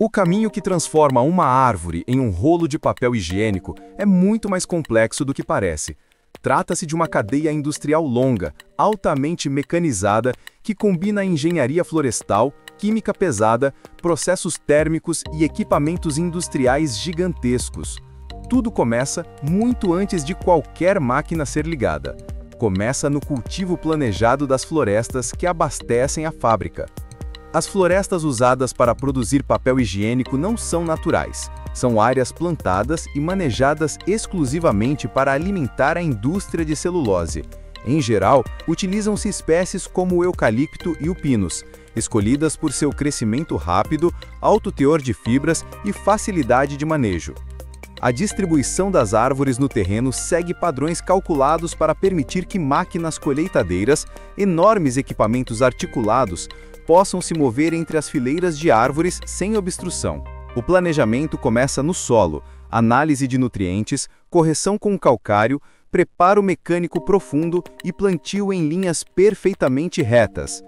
O caminho que transforma uma árvore em um rolo de papel higiênico é muito mais complexo do que parece. Trata-se de uma cadeia industrial longa, altamente mecanizada, que combina engenharia florestal, química pesada, processos térmicos e equipamentos industriais gigantescos. Tudo começa muito antes de qualquer máquina ser ligada. Começa no cultivo planejado das florestas que abastecem a fábrica. As florestas usadas para produzir papel higiênico não são naturais. São áreas plantadas e manejadas exclusivamente para alimentar a indústria de celulose. Em geral, utilizam-se espécies como o eucalipto e o pinus, escolhidas por seu crescimento rápido, alto teor de fibras e facilidade de manejo. A distribuição das árvores no terreno segue padrões calculados para permitir que máquinas colheitadeiras, enormes equipamentos articulados, possam se mover entre as fileiras de árvores sem obstrução. O planejamento começa no solo, análise de nutrientes, correção com calcário, preparo mecânico profundo e plantio em linhas perfeitamente retas.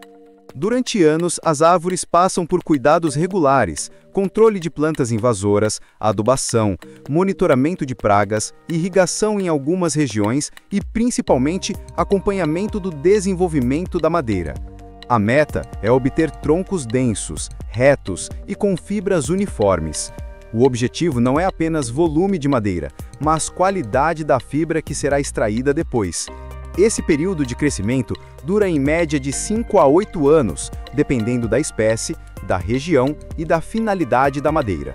Durante anos, as árvores passam por cuidados regulares, controle de plantas invasoras, adubação, monitoramento de pragas, irrigação em algumas regiões e, principalmente, acompanhamento do desenvolvimento da madeira. A meta é obter troncos densos, retos e com fibras uniformes. O objetivo não é apenas volume de madeira, mas qualidade da fibra que será extraída depois. Esse período de crescimento dura em média de 5 a 8 anos, dependendo da espécie, da região e da finalidade da madeira.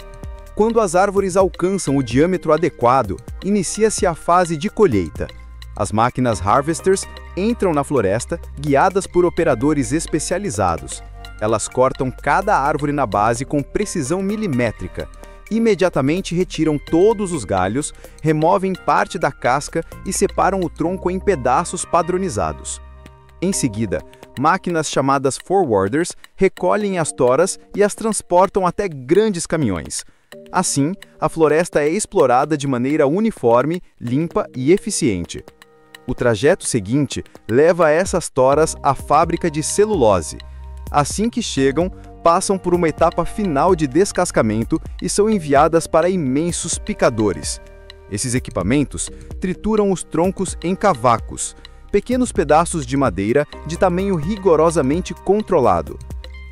Quando as árvores alcançam o diâmetro adequado, inicia-se a fase de colheita. As máquinas harvesters entram na floresta, guiadas por operadores especializados. Elas cortam cada árvore na base com precisão milimétrica. Imediatamente retiram todos os galhos, removem parte da casca e separam o tronco em pedaços padronizados. Em seguida, máquinas chamadas forwarders recolhem as toras e as transportam até grandes caminhões. Assim, a floresta é explorada de maneira uniforme, limpa e eficiente. O trajeto seguinte leva essas toras à fábrica de celulose. Assim que chegam, passam por uma etapa final de descascamento e são enviadas para imensos picadores. Esses equipamentos trituram os troncos em cavacos, pequenos pedaços de madeira de tamanho rigorosamente controlado.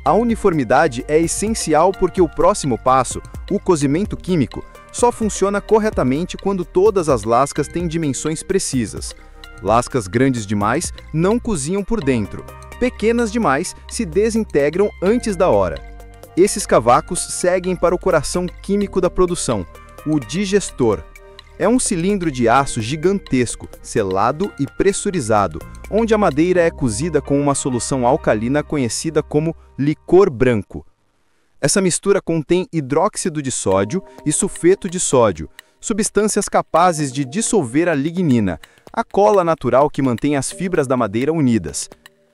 A uniformidade é essencial porque o próximo passo, o cozimento químico, só funciona corretamente quando todas as lascas têm dimensões precisas. Lascas grandes demais não cozinham por dentro. Pequenas demais se desintegram antes da hora. Esses cavacos seguem para o coração químico da produção, o digestor. É um cilindro de aço gigantesco, selado e pressurizado, onde a madeira é cozida com uma solução alcalina conhecida como licor branco. Essa mistura contém hidróxido de sódio e sulfeto de sódio, substâncias capazes de dissolver a lignina, a cola natural que mantém as fibras da madeira unidas.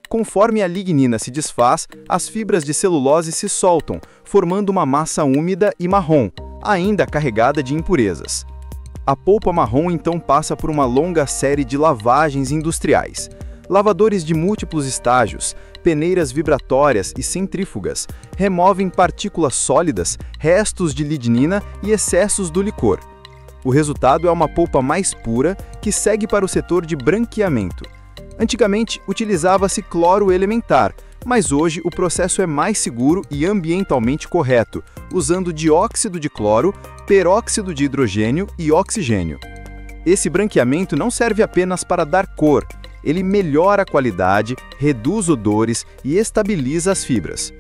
Conforme a lignina se desfaz, as fibras de celulose se soltam, formando uma massa úmida e marrom, ainda carregada de impurezas. A polpa marrom então passa por uma longa série de lavagens industriais. Lavadores de múltiplos estágios, peneiras vibratórias e centrífugas removem partículas sólidas, restos de lignina e excessos do licor. O resultado é uma polpa mais pura que segue para o setor de branqueamento. Antigamente, utilizava-se cloro elementar, mas hoje o processo é mais seguro e ambientalmente correto, usando dióxido de cloro, peróxido de hidrogênio e oxigênio. Esse branqueamento não serve apenas para dar cor, ele melhora a qualidade, reduz odores e estabiliza as fibras.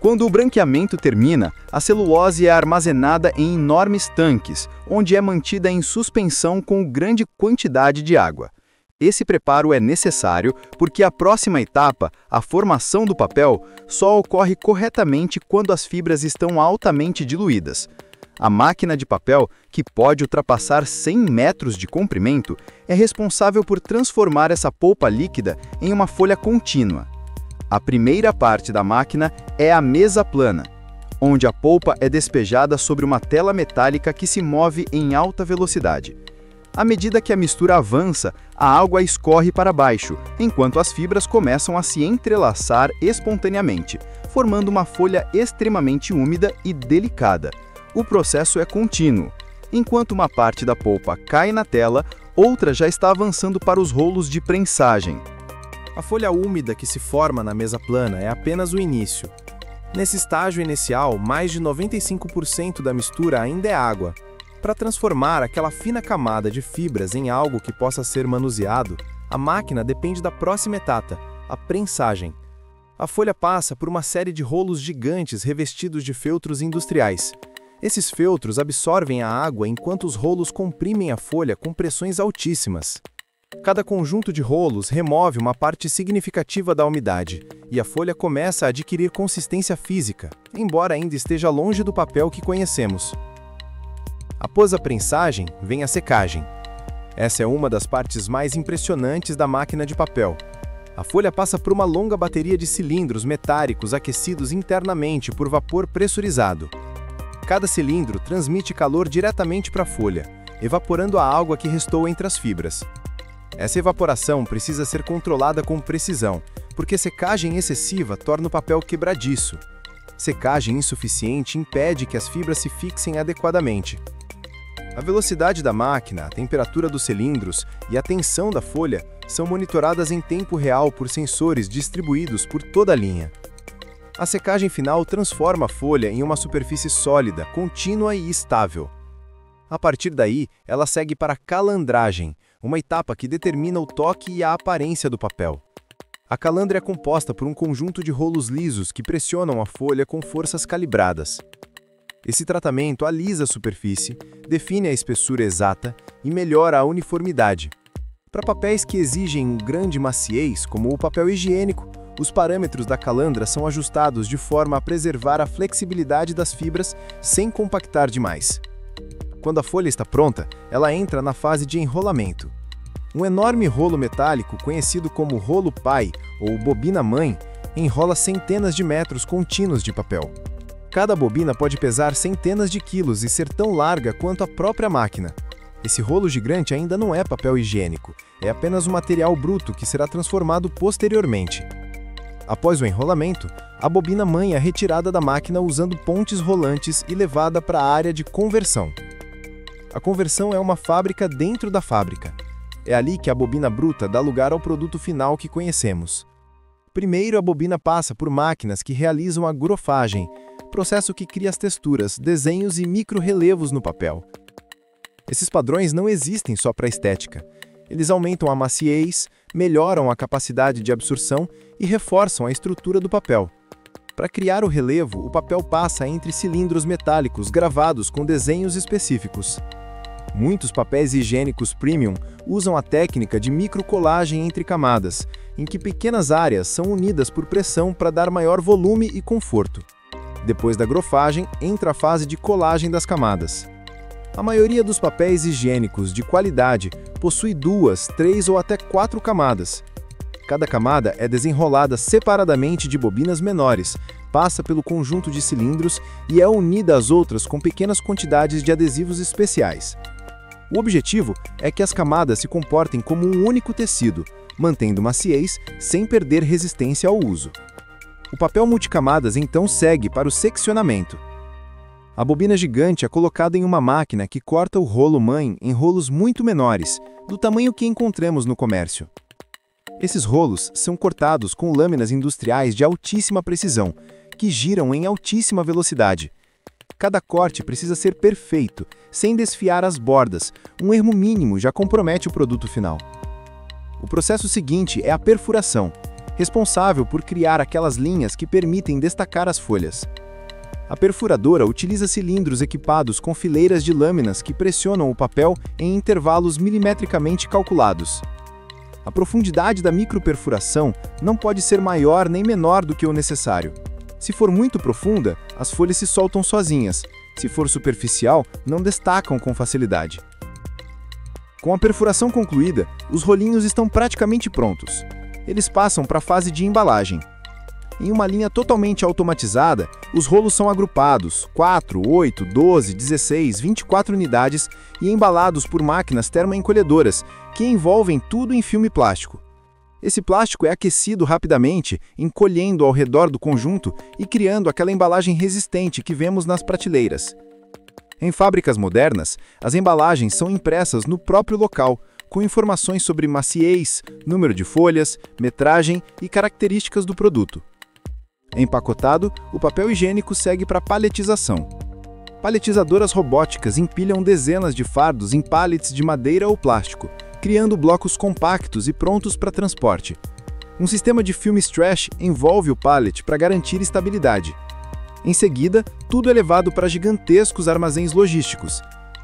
Quando o branqueamento termina, a celulose é armazenada em enormes tanques, onde é mantida em suspensão com grande quantidade de água. Esse preparo é necessário porque a próxima etapa, a formação do papel, só ocorre corretamente quando as fibras estão altamente diluídas. A máquina de papel, que pode ultrapassar 100 metros de comprimento, é responsável por transformar essa polpa líquida em uma folha contínua. A primeira parte da máquina é a mesa plana, onde a polpa é despejada sobre uma tela metálica que se move em alta velocidade. À medida que a mistura avança, a água escorre para baixo, enquanto as fibras começam a se entrelaçar espontaneamente, formando uma folha extremamente úmida e delicada. O processo é contínuo. Enquanto uma parte da polpa cai na tela, outra já está avançando para os rolos de prensagem. A folha úmida que se forma na mesa plana é apenas o início. Nesse estágio inicial, mais de 95% da mistura ainda é água. Para transformar aquela fina camada de fibras em algo que possa ser manuseado, a máquina depende da próxima etapa, a prensagem. A folha passa por uma série de rolos gigantes revestidos de feltros industriais. Esses feltros absorvem a água enquanto os rolos comprimem a folha com pressões altíssimas. Cada conjunto de rolos remove uma parte significativa da umidade, e a folha começa a adquirir consistência física, embora ainda esteja longe do papel que conhecemos. Após a prensagem, vem a secagem. Essa é uma das partes mais impressionantes da máquina de papel. A folha passa por uma longa bateria de cilindros metálicos aquecidos internamente por vapor pressurizado. Cada cilindro transmite calor diretamente para a folha, evaporando a água que restou entre as fibras. Essa evaporação precisa ser controlada com precisão, porque secagem excessiva torna o papel quebradiço. Secagem insuficiente impede que as fibras se fixem adequadamente. A velocidade da máquina, a temperatura dos cilindros e a tensão da folha são monitoradas em tempo real por sensores distribuídos por toda a linha. A secagem final transforma a folha em uma superfície sólida, contínua e estável. A partir daí, ela segue para a calandragem, uma etapa que determina o toque e a aparência do papel. A calandra é composta por um conjunto de rolos lisos que pressionam a folha com forças calibradas. Esse tratamento alisa a superfície, define a espessura exata e melhora a uniformidade. Para papéis que exigem grande maciez, como o papel higiênico, os parâmetros da calandra são ajustados de forma a preservar a flexibilidade das fibras sem compactar demais. Quando a folha está pronta, ela entra na fase de enrolamento. Um enorme rolo metálico, conhecido como rolo pai ou bobina-mãe, enrola centenas de metros contínuos de papel. Cada bobina pode pesar centenas de quilos e ser tão larga quanto a própria máquina. Esse rolo gigante ainda não é papel higiênico, é apenas um material bruto que será transformado posteriormente. Após o enrolamento, a bobina-mãe é retirada da máquina usando pontes rolantes e levada para a área de conversão. A conversão é uma fábrica dentro da fábrica. É ali que a bobina bruta dá lugar ao produto final que conhecemos. Primeiro, a bobina passa por máquinas que realizam a grofagem, processo que cria as texturas, desenhos e micro-relevos no papel. Esses padrões não existem só para a estética. Eles aumentam a maciez, melhoram a capacidade de absorção e reforçam a estrutura do papel. Para criar o relevo, o papel passa entre cilindros metálicos gravados com desenhos específicos. Muitos papéis higiênicos premium usam a técnica de microcolagem entre camadas, em que pequenas áreas são unidas por pressão para dar maior volume e conforto. Depois da grofagem, entra a fase de colagem das camadas. A maioria dos papéis higiênicos de qualidade possui 2, 3 ou até 4 camadas. Cada camada é desenrolada separadamente de bobinas menores, passa pelo conjunto de cilindros e é unida às outras com pequenas quantidades de adesivos especiais. O objetivo é que as camadas se comportem como um único tecido, mantendo maciez sem perder resistência ao uso. O papel multicamadas então segue para o seccionamento. A bobina gigante é colocada em uma máquina que corta o rolo-mãe em rolos muito menores, do tamanho que encontramos no comércio. Esses rolos são cortados com lâminas industriais de altíssima precisão, que giram em altíssima velocidade. Cada corte precisa ser perfeito, sem desfiar as bordas. Um erro mínimo já compromete o produto final. O processo seguinte é a perfuração, responsável por criar aquelas linhas que permitem destacar as folhas. A perfuradora utiliza cilindros equipados com fileiras de lâminas que pressionam o papel em intervalos milimetricamente calculados. A profundidade da microperfuração não pode ser maior nem menor do que o necessário. Se for muito profunda, as folhas se soltam sozinhas. Se for superficial, não destacam com facilidade. Com a perfuração concluída, os rolinhos estão praticamente prontos. Eles passam para a fase de embalagem. Em uma linha totalmente automatizada, os rolos são agrupados, 4, 8, 12, 16, 24 unidades e embalados por máquinas termoencolhedoras, que envolvem tudo em filme plástico. Esse plástico é aquecido rapidamente, encolhendo ao redor do conjunto e criando aquela embalagem resistente que vemos nas prateleiras. Em fábricas modernas, as embalagens são impressas no próprio local, com informações sobre maciez, número de folhas, metragem e características do produto. Empacotado, o papel higiênico segue para paletização. Paletizadoras robóticas empilham dezenas de fardos em pallets de madeira ou plástico, criando blocos compactos e prontos para transporte. Um sistema de film stretch envolve o pallet para garantir estabilidade. Em seguida, tudo é levado para gigantescos armazéns logísticos.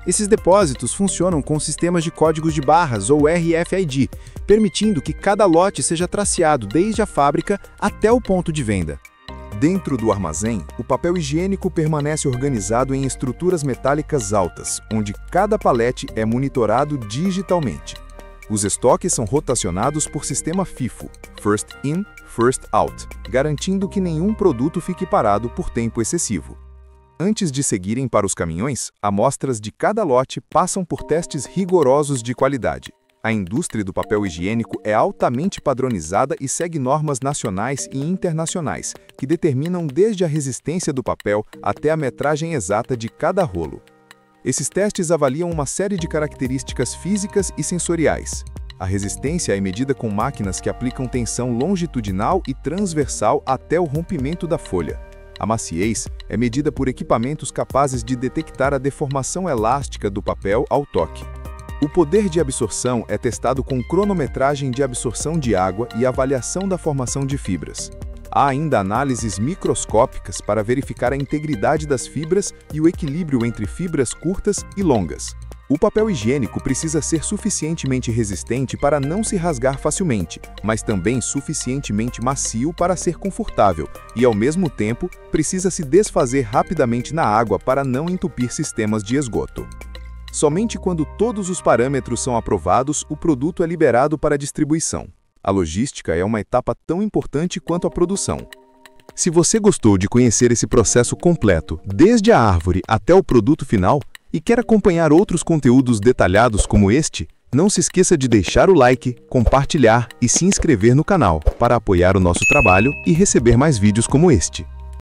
Esses depósitos funcionam com sistemas de códigos de barras ou RFID, permitindo que cada lote seja traceado desde a fábrica até o ponto de venda. Dentro do armazém, o papel higiênico permanece organizado em estruturas metálicas altas, onde cada palete é monitorado digitalmente. Os estoques são rotacionados por sistema FIFO, First In, First Out, garantindo que nenhum produto fique parado por tempo excessivo. Antes de seguirem para os caminhões, amostras de cada lote passam por testes rigorosos de qualidade. A indústria do papel higiênico é altamente padronizada e segue normas nacionais e internacionais, que determinam desde a resistência do papel até a metragem exata de cada rolo. Esses testes avaliam uma série de características físicas e sensoriais. A resistência é medida com máquinas que aplicam tensão longitudinal e transversal até o rompimento da folha. A maciez é medida por equipamentos capazes de detectar a deformação elástica do papel ao toque. O poder de absorção é testado com cronometragem de absorção de água e avaliação da formação de fibras. Há ainda análises microscópicas para verificar a integridade das fibras e o equilíbrio entre fibras curtas e longas. O papel higiênico precisa ser suficientemente resistente para não se rasgar facilmente, mas também suficientemente macio para ser confortável e, ao mesmo tempo, precisa se desfazer rapidamente na água para não entupir sistemas de esgoto. Somente quando todos os parâmetros são aprovados, o produto é liberado para distribuição. A logística é uma etapa tão importante quanto a produção. Se você gostou de conhecer esse processo completo, desde a árvore até o produto final, e quer acompanhar outros conteúdos detalhados como este, não se esqueça de deixar o like, compartilhar e se inscrever no canal para apoiar o nosso trabalho e receber mais vídeos como este.